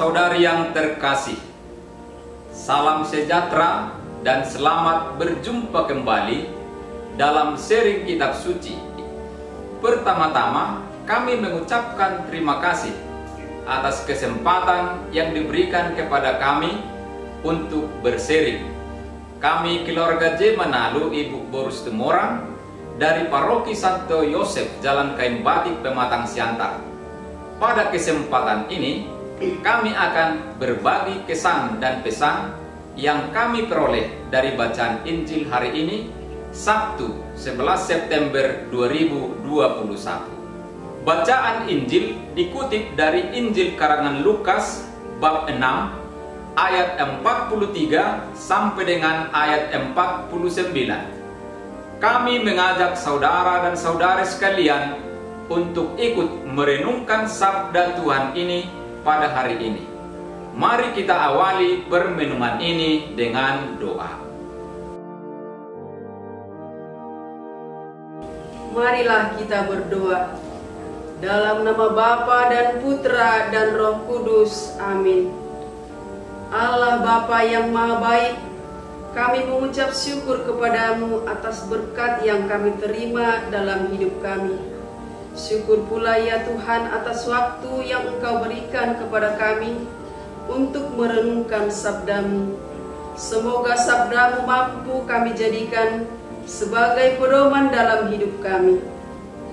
saudara-saudari yang terkasih, salam sejahtera dan selamat berjumpa kembali dalam seri kitab suci. Pertama-tama, kami mengucapkan terima kasih atas kesempatan yang diberikan kepada kami untuk berseri. Kami keluarga J. Manalu Ibu Borus Temorang dari Paroki Santo Yosef Jalan Kain Batik Pematang Siantar. Pada kesempatan ini, kami akan berbagi kesan dan pesan yang kami peroleh dari bacaan Injil hari ini, Sabtu 11 September 2021. Bacaan Injil dikutip dari Injil karangan Lukas bab 6 ayat 43 sampai dengan ayat 49. Kami mengajak saudara dan saudari sekalian untuk ikut merenungkan sabda Tuhan ini pada hari ini. Mari kita awali permenungan ini dengan doa. Marilah kita berdoa. Dalam nama Bapa dan Putra dan Roh Kudus. Amin. Allah Bapa yang Maha Baik, kami mengucap syukur kepadamu atas berkat yang kami terima dalam hidup kami. Syukur pula ya Tuhan atas waktu yang Engkau berikan kepada kami untuk merenungkan sabdamu. Semoga sabdamu mampu kami jadikan sebagai pedoman dalam hidup kami.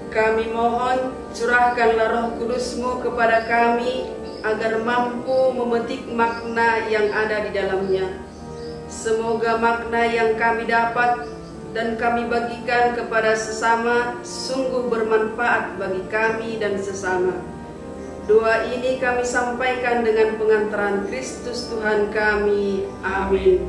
Kami mohon curahkanlah Roh Kudus-Mu kepada kami agar mampu memetik makna yang ada di dalamnya. Semoga makna yang kami dapat dan kami bagikan kepada sesama sungguh bermanfaat bagi kami dan sesama. Doa ini kami sampaikan dengan pengantaran Kristus Tuhan kami. Amin.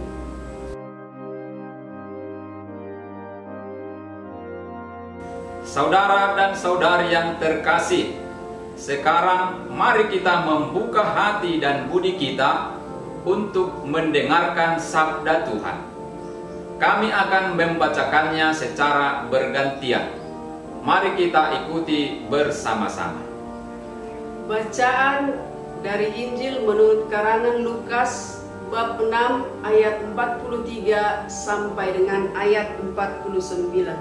Saudara dan saudari yang terkasih, sekarang mari kita membuka hati dan budi kita untuk mendengarkan sabda Tuhan. Kami akan membacakannya secara bergantian. Mari kita ikuti bersama-sama. Bacaan dari Injil menurut karangan Lukas bab 6 ayat 43 sampai dengan ayat 49.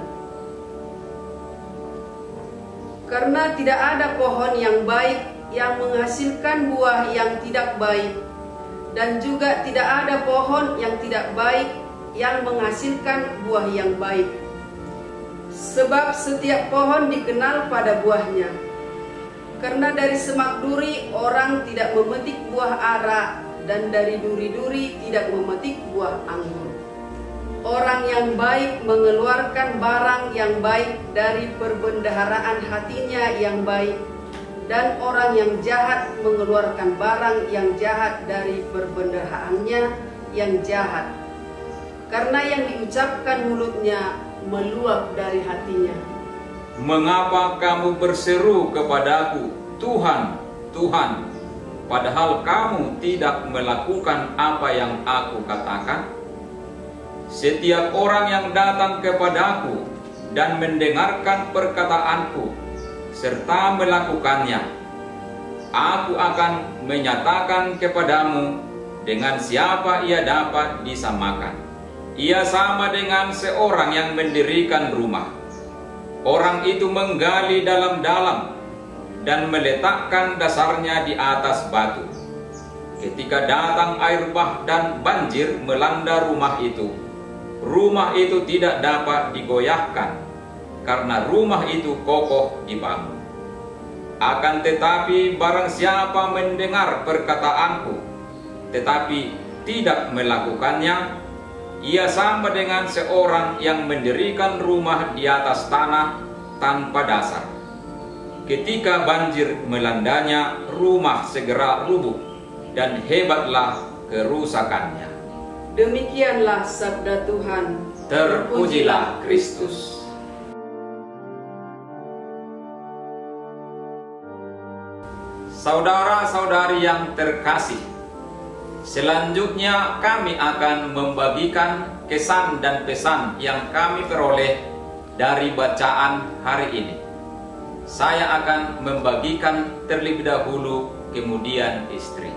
Karena tidak ada pohon yang baik yang menghasilkan buah yang tidak baik, dan juga tidak ada pohon yang tidak baik yang menghasilkan buah yang baik. Sebab setiap pohon dikenal pada buahnya. Karena dari semak duri orang tidak memetik buah ara, dan dari duri-duri tidak memetik buah anggur. Orang yang baik mengeluarkan barang yang baik dari perbendaharaan hatinya yang baik, dan orang yang jahat mengeluarkan barang yang jahat dari perbendaharaannya yang jahat. Karena yang diucapkan mulutnya meluap dari hatinya. Mengapa kamu berseru kepadaku, Tuhan, Tuhan, padahal kamu tidak melakukan apa yang aku katakan? Setiap orang yang datang kepadaku dan mendengarkan perkataanku serta melakukannya, aku akan menyatakan kepadamu dengan siapa ia dapat disamakan. Ia sama dengan seorang yang mendirikan rumah. Orang itu menggali dalam-dalam dan meletakkan dasarnya di atas batu. Ketika datang air bah dan banjir melanda rumah itu tidak dapat digoyahkan, karena rumah itu kokoh dibangun. Akan tetapi barang siapa mendengar perkataanku, tetapi tidak melakukannya, ia sama dengan seorang yang mendirikan rumah di atas tanah tanpa dasar. Ketika banjir melandanya, rumah segera rubuh dan hebatlah kerusakannya. Demikianlah sabda Tuhan. Terpujilah Kristus. Saudara-saudari yang terkasih, selanjutnya kami akan membagikan kesan dan pesan yang kami peroleh dari bacaan hari ini. Saya akan membagikan terlebih dahulu, kemudian istri.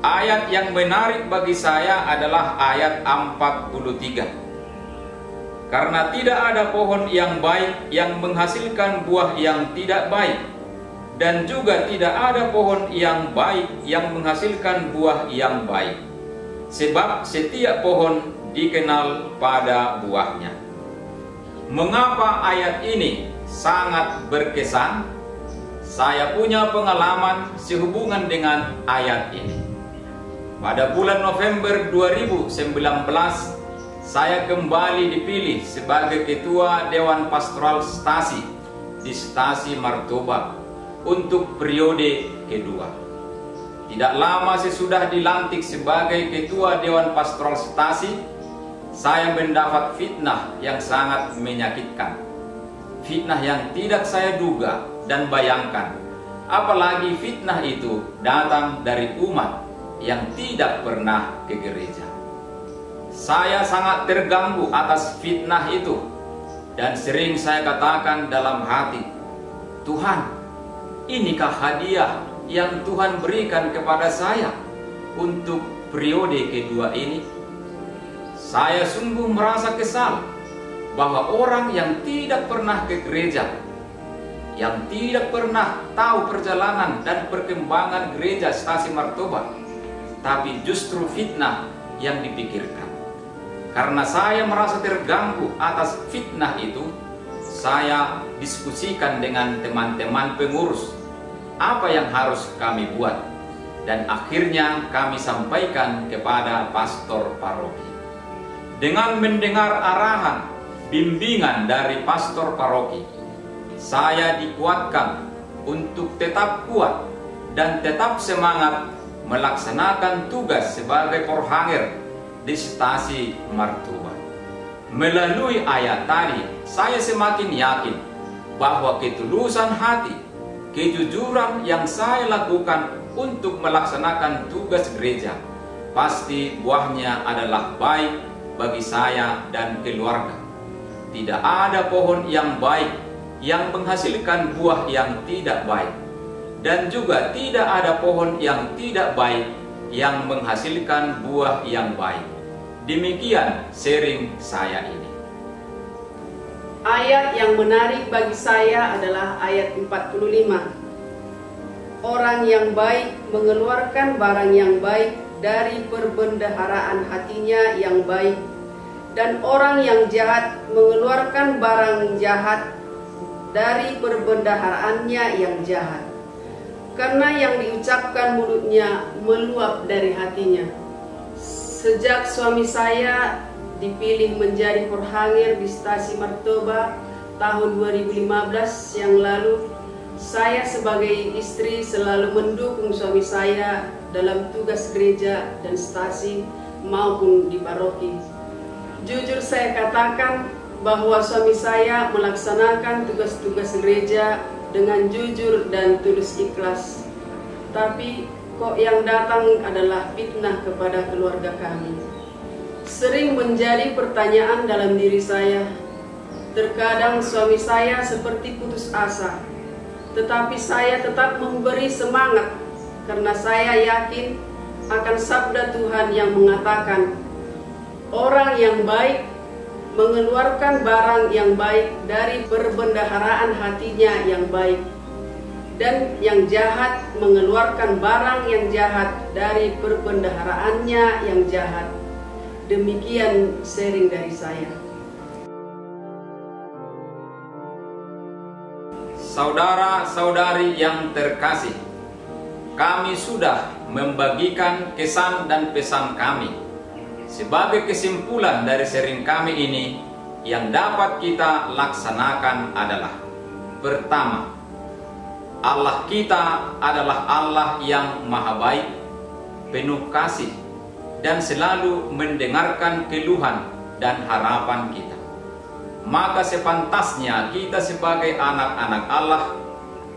Ayat yang menarik bagi saya adalah ayat 43. Karena tidak ada pohon yang baik yang menghasilkan buah yang tidak baik, dan juga tidak ada pohon yang baik yang menghasilkan buah yang baik. Sebab setiap pohon dikenal pada buahnya. Mengapa ayat ini sangat berkesan? Saya punya pengalaman sehubungan dengan ayat ini. Pada bulan November 2019, saya kembali dipilih sebagai Ketua Dewan Pastoral Stasi di Stasi Martoba untuk periode kedua. Tidak lama sesudah dilantik sebagai Ketua Dewan Pastoral Stasi, saya mendapat fitnah yang sangat menyakitkan. Fitnah yang tidak saya duga dan bayangkan. Apalagi fitnah itu datang dari umat yang tidak pernah ke gereja. Saya sangat terganggu atas fitnah itu, dan sering saya katakan dalam hati, Tuhan, inikah hadiah yang Tuhan berikan kepada saya untuk periode kedua ini? Saya sungguh merasa kesal bahwa orang yang tidak pernah ke gereja, yang tidak pernah tahu perjalanan dan perkembangan gereja Stasi Martoba, tapi justru fitnah yang dipikirkan. Karena saya merasa terganggu atas fitnah itu, saya diskusikan dengan teman-teman pengurus apa yang harus kami buat, dan akhirnya kami sampaikan kepada pastor paroki. Dengan mendengar arahan, bimbingan dari pastor paroki, saya dikuatkan untuk tetap kuat dan tetap semangat melaksanakan tugas sebagai porhanger di Stasi Martoba. Melalui ayat tadi, saya semakin yakin bahwa ketulusan hati, kejujuran yang saya lakukan untuk melaksanakan tugas gereja, pasti buahnya adalah baik bagi saya dan keluarga. Tidak ada pohon yang baik yang menghasilkan buah yang tidak baik, dan juga tidak ada pohon yang tidak baik yang menghasilkan buah yang baik. Demikian sharing saya ini. Ayat yang menarik bagi saya adalah ayat 45. Orang yang baik mengeluarkan barang yang baik dari perbendaharaan hatinya yang baik, dan orang yang jahat mengeluarkan barang jahat dari perbendaharaannya yang jahat. Karena yang diucapkan mulutnya meluap dari hatinya. Sejak suami saya dipilih menjadi porhanger di Stasi Martoba tahun 2015 yang lalu, saya sebagai istri selalu mendukung suami saya dalam tugas gereja dan stasi maupun di paroki. Jujur saya katakan bahwa suami saya melaksanakan tugas-tugas gereja dengan jujur dan tulus ikhlas. Tapi kok yang datang adalah fitnah kepada keluarga kami. Sering menjadi pertanyaan dalam diri saya. Terkadang suami saya seperti putus asa, tetapi saya tetap memberi semangat karena saya yakin akan sabda Tuhan yang mengatakan, orang yang baik mengeluarkan barang yang baik dari perbendaharaan hatinya yang baik, dan yang jahat mengeluarkan barang yang jahat dari perbendaharaannya yang jahat. Demikian sharing dari saya. Saudara-saudari yang terkasih, kami sudah membagikan kesan dan pesan kami. Sebagai kesimpulan dari sharing kami ini, yang dapat kita laksanakan adalah: pertama, Allah kita adalah Allah yang maha baik, penuh kasih, dan selalu mendengarkan keluhan dan harapan kita. Maka sepantasnya kita sebagai anak-anak Allah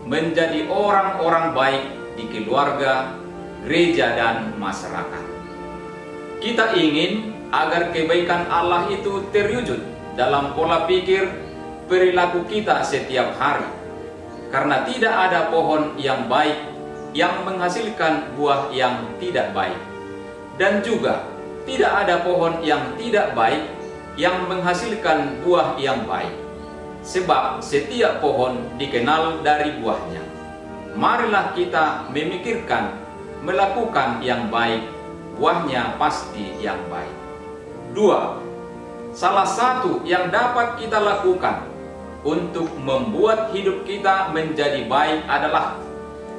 menjadi orang-orang baik di keluarga, gereja, dan masyarakat. Kita ingin agar kebaikan Allah itu terwujud dalam pola pikir, perilaku kita setiap hari. Karena tidak ada pohon yang baik yang menghasilkan buah yang tidak baik, dan juga tidak ada pohon yang tidak baik yang menghasilkan buah yang baik. Sebab setiap pohon dikenal dari buahnya. Marilah kita memikirkan, melakukan yang baik, buahnya pasti yang baik. 2. Salah satu yang dapat kita lakukan untuk membuat hidup kita menjadi baik adalah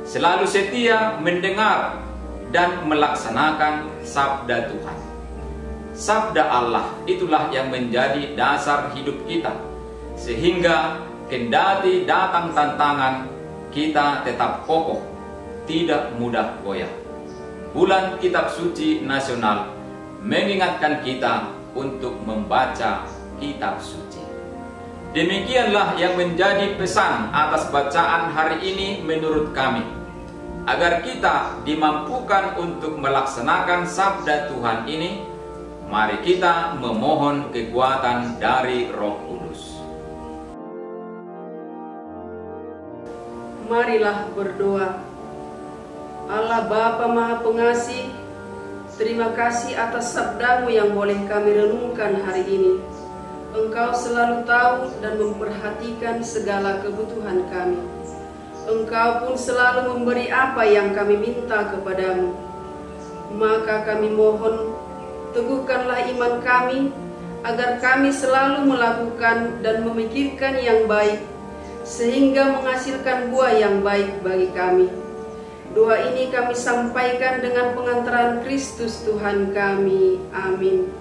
selalu setia mendengar dan melaksanakan sabda Tuhan. Sabda Allah itulah yang menjadi dasar hidup kita, sehingga kendati datang tantangan, kita tetap kokoh, tidak mudah goyah. Bulan Kitab Suci Nasional mengingatkan kita untuk membaca Kitab Suci. Demikianlah yang menjadi pesan atas bacaan hari ini menurut kami, agar kita dimampukan untuk melaksanakan sabda Tuhan ini. Mari kita memohon kekuatan dari Roh Kudus. Marilah berdoa. Allah Bapa Maha Pengasih, terima kasih atas sabdamu yang boleh kami renungkan hari ini. Engkau selalu tahu dan memperhatikan segala kebutuhan kami. Engkau pun selalu memberi apa yang kami minta kepadamu. Maka kami mohon, teguhkanlah iman kami, agar kami selalu melakukan dan memikirkan yang baik, sehingga menghasilkan buah yang baik bagi kami. Doa ini kami sampaikan dengan pengantaran Kristus Tuhan kami. Amin.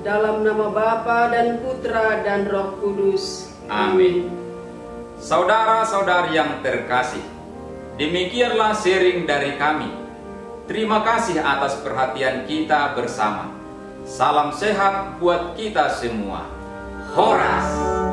Dalam nama Bapa dan Putra dan Roh Kudus. Amin. Saudara-saudari yang terkasih, demikianlah sharing dari kami. Terima kasih atas perhatian kita bersama. Salam sehat buat kita semua. Horas.